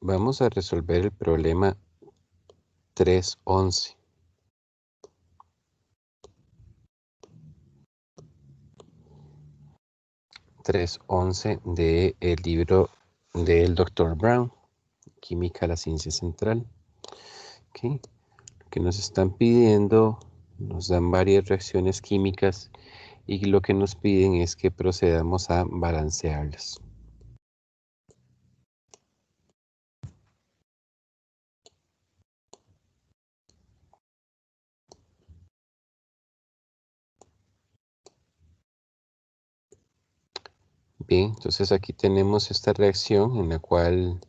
Vamos a resolver el problema 311. 311 del libro del Dr. Brown, Química, la ciencia central. Okay. Lo que nos están pidiendo, nos dan varias reacciones químicas y lo que nos piden es que procedamos a balancearlas. Bien, entonces aquí tenemos esta reacción en la cual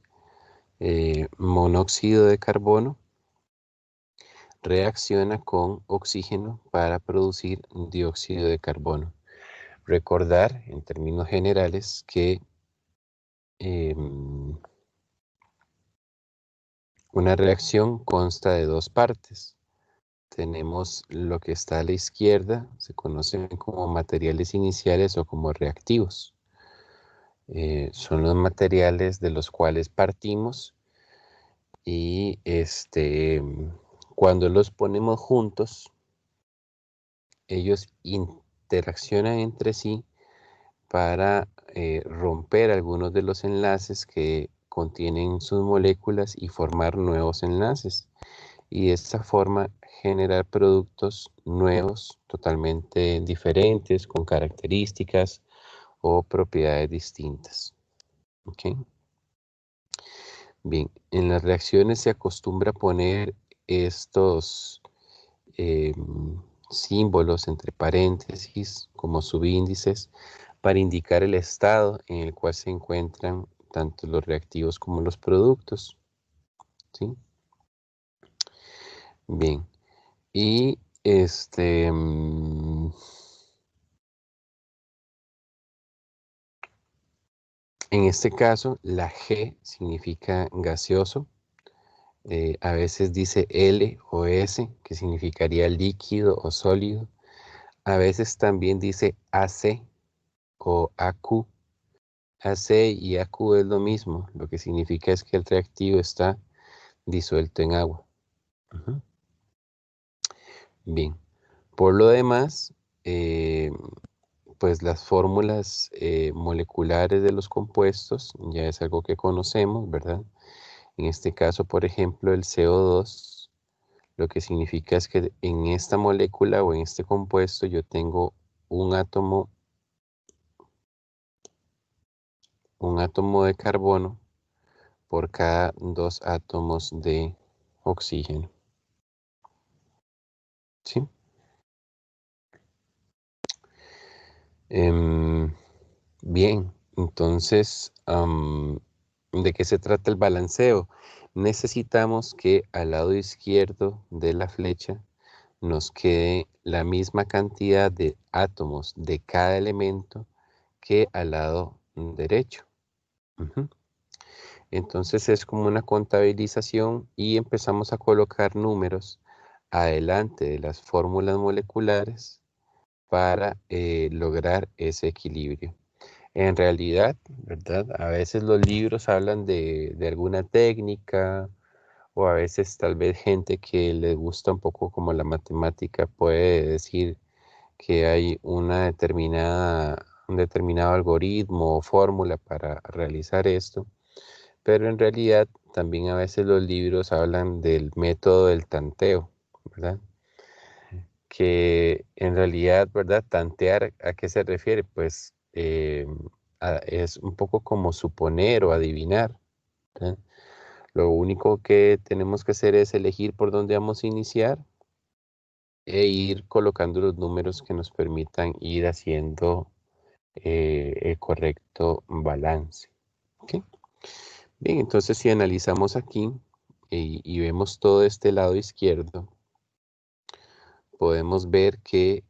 monóxido de carbono reacciona con oxígeno para producir dióxido de carbono. Recordar en términos generales que una reacción consta de dos partes. Tenemos lo que está a la izquierda, se conocen como materiales iniciales o como reactivos. Son los materiales de los cuales partimos y cuando los ponemos juntos, ellos interaccionan entre sí para romper algunos de los enlaces que contienen sus moléculas y formar nuevos enlaces. Y de esta forma generar productos nuevos, totalmente diferentes, con características o propiedades distintas. ¿Okay? Bien, en las reacciones se acostumbra poner estos símbolos entre paréntesis como subíndices para indicar el estado en el cual se encuentran tanto los reactivos como los productos. ¿Sí? Bien, y en este caso, la G significa gaseoso. A veces dice L o S, que significaría líquido o sólido. A veces también dice AC o AQ. AC y AQ es lo mismo, lo que significa es que el reactivo está disuelto en agua. Bien, por lo demás, pues las fórmulas moleculares de los compuestos ya es algo que conocemos, ¿verdad? En este caso, por ejemplo, el CO2, lo que significa es que en esta molécula o en este compuesto yo tengo un átomo de carbono por cada 2 átomos de oxígeno. ¿Sí? Bien, entonces, ¿de qué se trata el balanceo? Necesitamos que al lado izquierdo de la flecha nos quede la misma cantidad de átomos de cada elemento que al lado derecho. Entonces es como una contabilización y empezamos a colocar números adelante de las fórmulas moleculares para lograr ese equilibrio. En realidad, ¿verdad? A veces los libros hablan de alguna técnica o a veces tal vez gente que le gusta un poco como la matemática puede decir que hay un determinado algoritmo o fórmula para realizar esto, pero en realidad también a veces los libros hablan del método del tanteo, ¿verdad? Que en realidad, ¿verdad? Tantear, ¿a qué se refiere? Pues es un poco como suponer o adivinar, ¿verdad? Lo único que tenemos que hacer es elegir por dónde vamos a iniciar e ir colocando los números que nos permitan ir haciendo el correcto balance. ¿Okay? Bien, entonces si analizamos aquí y vemos todo este lado izquierdo, podemos ver que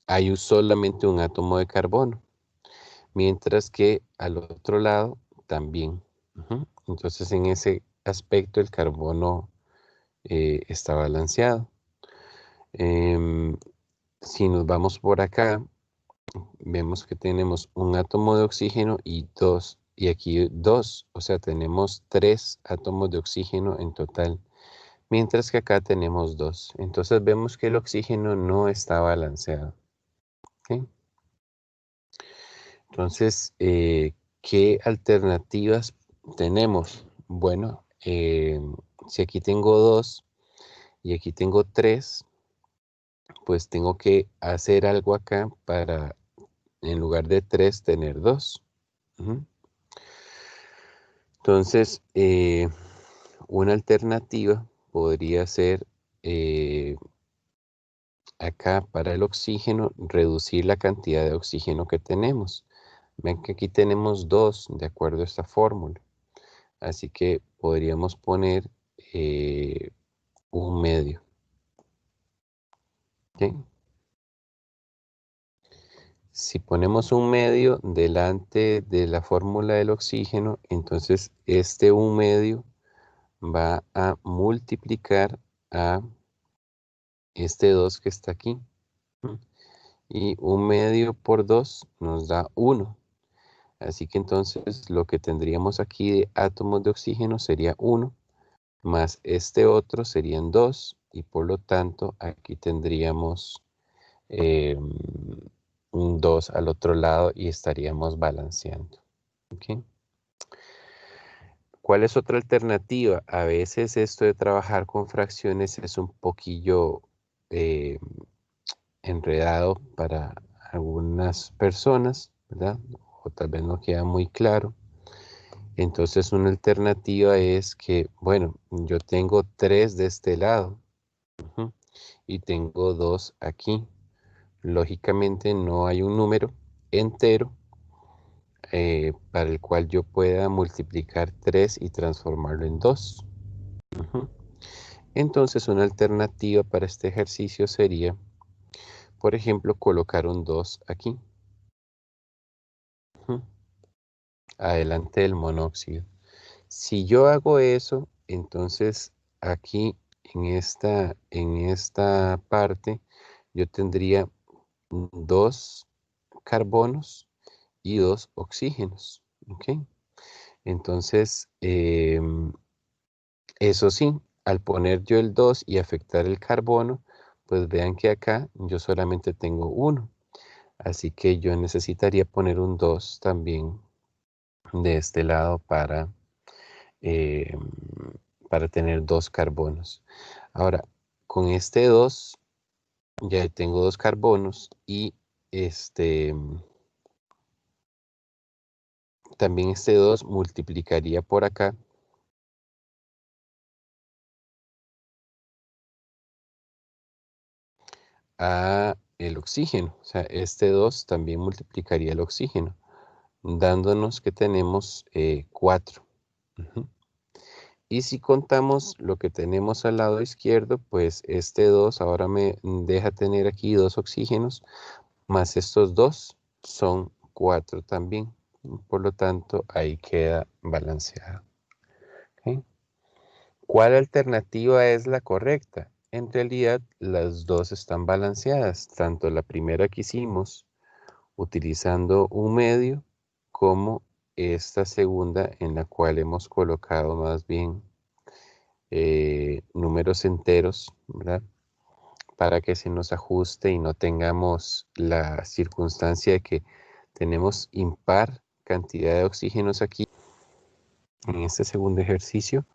hay solamente un átomo de carbono, mientras que al otro lado también. Entonces en ese aspecto el carbono está balanceado. Si nos vamos por acá, vemos que tenemos un átomo de oxígeno y dos y aquí 2, o sea, tenemos 3 átomos de oxígeno en total, mientras que acá tenemos 2. Entonces vemos que el oxígeno no está balanceado. ¿Ok? Entonces, ¿qué alternativas tenemos? Bueno, si aquí tengo 2 y aquí tengo 3, pues tengo que hacer algo acá para, en lugar de 3, tener 2. Entonces, una alternativa podría ser acá para el oxígeno, reducir la cantidad de oxígeno que tenemos. Ven que aquí tenemos 2 de acuerdo a esta fórmula. Así que podríamos poner un medio. ¿Ok? Si ponemos un medio delante de la fórmula del oxígeno, entonces este un medio va a multiplicar a este 2 que está aquí. Y un medio por 2 nos da 1. Así que entonces lo que tendríamos aquí de átomos de oxígeno sería 1, más este otro serían 2, y por lo tanto aquí tendríamos un 2 al otro lado y estaríamos balanceando. ¿Okay? ¿Cuál es otra alternativa? A veces esto de trabajar con fracciones es un poquillo enredado para algunas personas, ¿verdad? O tal vez no queda muy claro. Entonces una alternativa es que, bueno, yo tengo 3 de este lado y tengo 2 aquí. Lógicamente no hay un número entero para el cual yo pueda multiplicar 3 y transformarlo en 2. Entonces una alternativa para este ejercicio sería, por ejemplo, colocar un 2 aquí, adelante del monóxido. Si yo hago eso, entonces aquí en esta parte yo tendría 2 carbonos y 2 oxígenos. ¿Ok? Entonces, eso sí, al poner yo el 2 y afectar el carbono, pues vean que acá yo solamente tengo 1. Así que yo necesitaría poner un 2 también de este lado eh, para tener 2 carbonos. Ahora, con este 2 ya tengo 2 carbonos y también este 2 multiplicaría por acá a el oxígeno. O sea, este 2 también multiplicaría el oxígeno, dándonos que tenemos 4. Y si contamos lo que tenemos al lado izquierdo, pues este 2 ahora me deja tener aquí 2 oxígenos, más estos 2 son 4 también. Por lo tanto, ahí queda balanceado. ¿Okay? ¿Cuál alternativa es la correcta? En realidad, las dos están balanceadas. Tanto la primera que hicimos utilizando un medio, como esta segunda en la cual hemos colocado más bien números enteros, ¿verdad? Para que se nos ajuste y no tengamos la circunstancia de que tenemos impar cantidad de oxígenos aquí. En este segundo ejercicio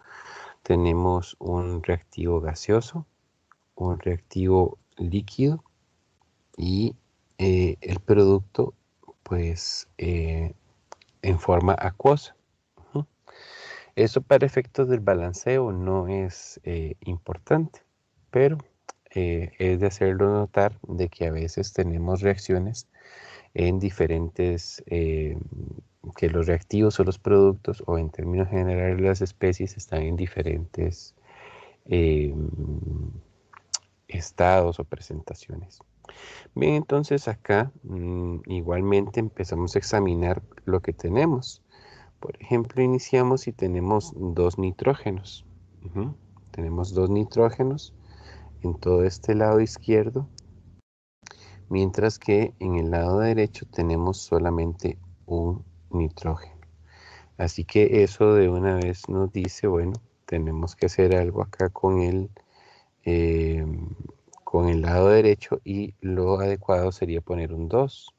tenemos un reactivo gaseoso, un reactivo líquido y el producto pues en forma acuosa. Eso para efectos del balanceo no es importante, pero es de hacerlo notar de que a veces tenemos reacciones en diferentes, que los reactivos o los productos, o en términos generales las especies, están en diferentes estados o presentaciones. Bien, entonces acá igualmente empezamos a examinar lo que tenemos. Por ejemplo, iniciamos y tenemos 2 nitrógenos. Tenemos 2 nitrógenos en todo este lado izquierdo, mientras que en el lado derecho tenemos solamente un nitrógeno. Así que eso de una vez nos dice, bueno, tenemos que hacer algo acá con el lado derecho y lo adecuado sería poner un 2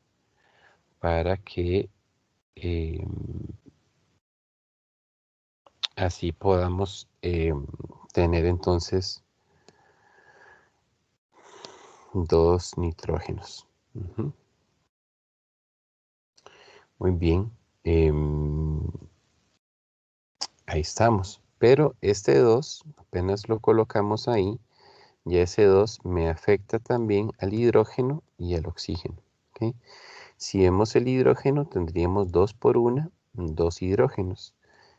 para que así podamos tener entonces dos nitrógenos. Ujú. Muy bien. Ahí estamos. Pero este 2, apenas lo colocamos ahí, ya ese 2 me afecta también al hidrógeno y al oxígeno. ¿Ok? Si vemos el hidrógeno, tendríamos 2 por 1, 2 hidrógenos.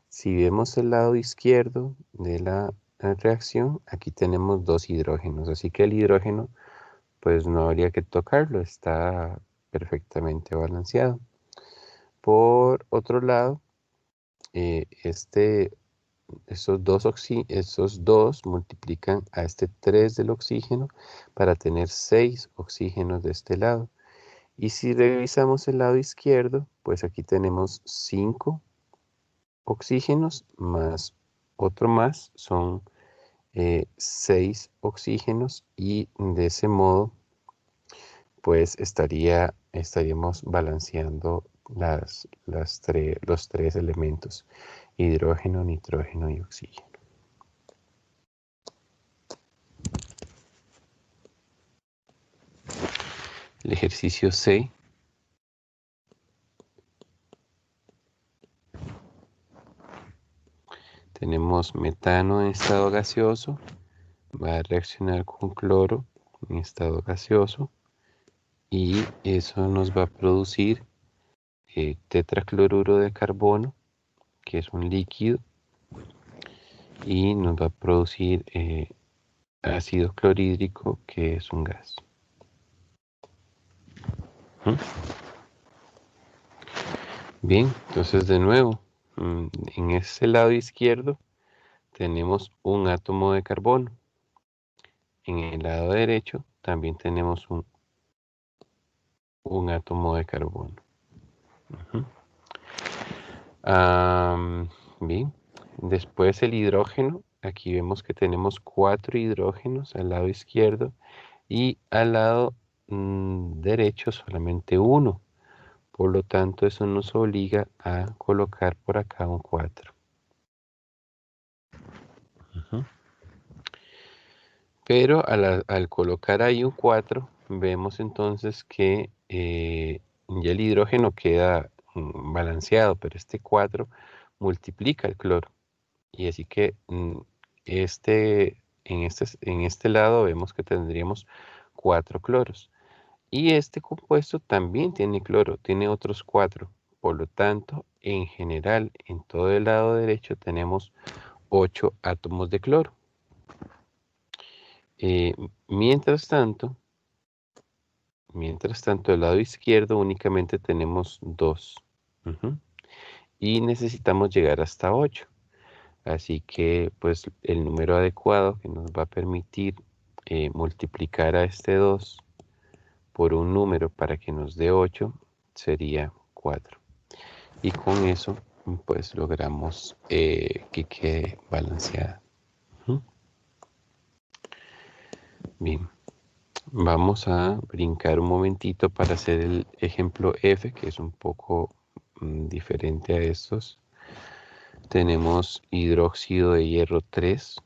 Si vemos el lado izquierdo de la reacción, aquí tenemos 2 hidrógenos. Así que el hidrógeno, pues no habría que tocarlo, está perfectamente balanceado. Por otro lado, esos dos multiplican a este 3 del oxígeno para tener 6 oxígenos de este lado. Y si revisamos el lado izquierdo, pues aquí tenemos 5 oxígenos más otro más, son 6 oxígenos y de ese modo pues estaríamos balanceando los tres elementos, hidrógeno, nitrógeno y oxígeno. El ejercicio C. Tenemos metano en estado gaseoso, va a reaccionar con cloro en estado gaseoso y eso nos va a producir tetracloruro de carbono, que es un líquido, y nos va a producir ácido clorhídrico, que es un gas. ¿Mm? Bien, entonces de nuevo, en ese lado izquierdo tenemos un átomo de carbono. En el lado derecho también tenemos un átomo de carbono. Bien, después el hidrógeno. Aquí vemos que tenemos 4 hidrógenos al lado izquierdo y al lado derecho solamente uno. Por lo tanto, eso nos obliga a colocar por acá un 4. Pero al colocar ahí un 4, vemos entonces que ya el hidrógeno queda balanceado, pero este 4 multiplica el cloro. Y así que en este lado vemos que tendríamos 4 cloros. Y este compuesto también tiene cloro, tiene otros 4. Por lo tanto, en general, en todo el lado derecho tenemos 8 átomos de cloro. Eh, mientras tanto, del lado izquierdo únicamente tenemos 2. Y necesitamos llegar hasta 8. Así que pues el número adecuado que nos va a permitir multiplicar a este 2 por un número para que nos dé 8 sería 4. Y con eso pues logramos que quede balanceada. Bien, vamos a brincar un momentito para hacer el ejemplo F, que es un poco diferente a estos. Tenemos hidróxido de hierro 3.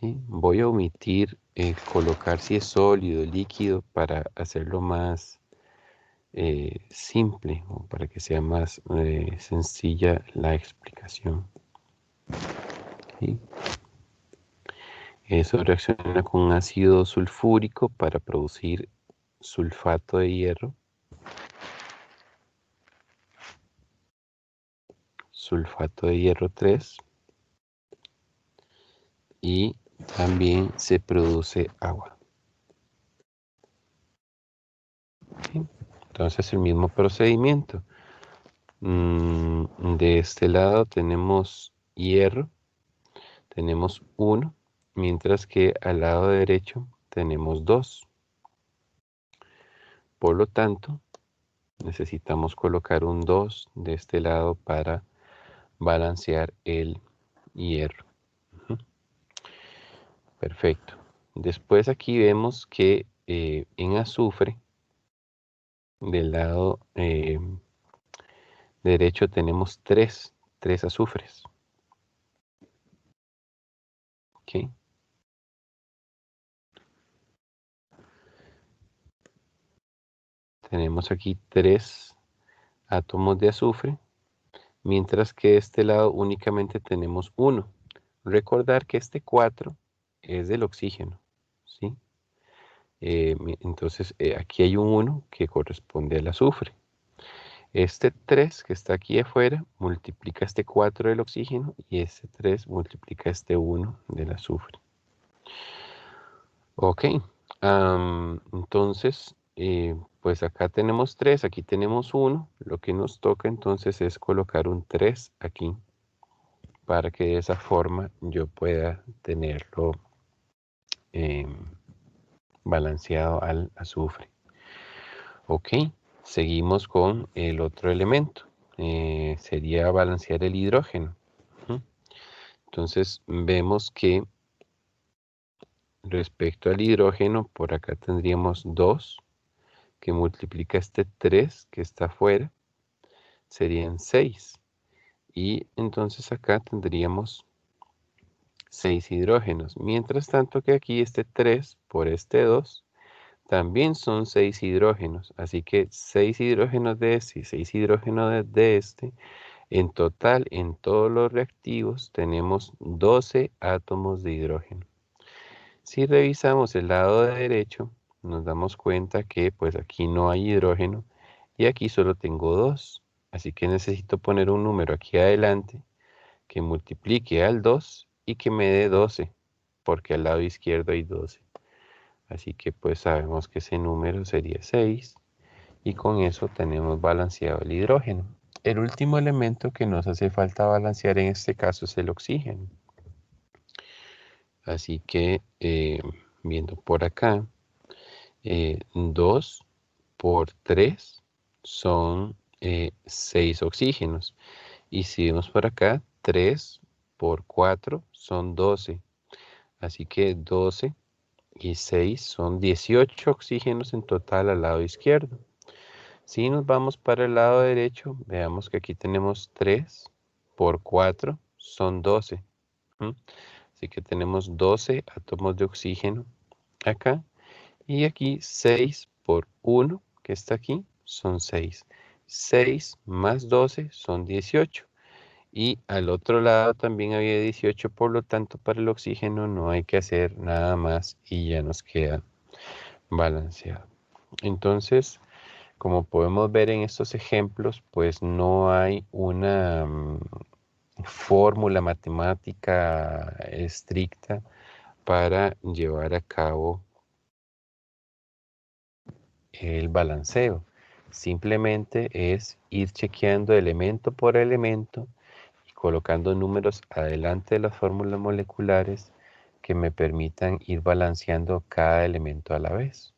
¿Sí? Voy a omitir colocar si es sólido, líquido, para hacerlo más simple o para que sea más sencilla la explicación. ¿Sí? Eso reacciona con ácido sulfúrico para producir sulfato de hierro. Sulfato de hierro 3. Y también se produce agua. ¿Sí? Entonces el mismo procedimiento. De este lado tenemos hierro, tenemos 1, mientras que al lado derecho tenemos 2. Por lo tanto, necesitamos colocar un 2 de este lado para balancear el hierro. Perfecto. Después aquí vemos que en azufre, del lado derecho tenemos tres azufres. ¿Okay? Tenemos aquí 3 átomos de azufre, mientras que de este lado únicamente tenemos 1. Recordar que este 4 es del oxígeno, ¿sí? Entonces aquí hay un 1 que corresponde al azufre. Este 3 que está aquí afuera multiplica este 4 del oxígeno y este 3 multiplica este 1 del azufre. Ok, entonces pues acá tenemos 3, aquí tenemos 1. Lo que nos toca entonces es colocar un 3 aquí para que de esa forma yo pueda tenerlo balanceado al azufre. Ok, seguimos con el otro elemento. Sería balancear el hidrógeno. Entonces vemos que respecto al hidrógeno, por acá tendríamos 2 que multiplica este 3 que está afuera, serían 6. Y entonces acá tendríamos 6 hidrógenos. Mientras tanto que aquí este 3 por este 2 también son 6 hidrógenos. Así que 6 hidrógenos de este y 6 hidrógenos de este. En total, en todos los reactivos tenemos 12 átomos de hidrógeno. Si revisamos el lado derecho, nos damos cuenta que pues aquí no hay hidrógeno y aquí solo tengo 2. Así que necesito poner un número aquí adelante que multiplique al 2 y que me dé 12, porque al lado izquierdo hay 12. Así que pues sabemos que ese número sería 6 y con eso tenemos balanceado el hidrógeno. El último elemento que nos hace falta balancear en este caso es el oxígeno. Así que viendo por acá, 2 por 3 son 6 oxígenos. Y si vemos por acá, 3 por 4 son 12. Así que 12 y 6 son 18 oxígenos en total al lado izquierdo. Si nos vamos para el lado derecho, veamos que aquí tenemos 3 por 4 son 12. Así que tenemos 12 átomos de oxígeno acá. Y aquí 6 por 1 que está aquí son 6. 6 más 12 son 18. Y al otro lado también había 18, por lo tanto para el oxígeno no hay que hacer nada más y ya nos queda balanceado. Entonces, como podemos ver en estos ejemplos, pues no hay una fórmula matemática estricta para llevar a cabo el balanceo. Simplemente es ir chequeando elemento por elemento y colocando números adelante de las fórmulas moleculares que me permitan ir balanceando cada elemento a la vez.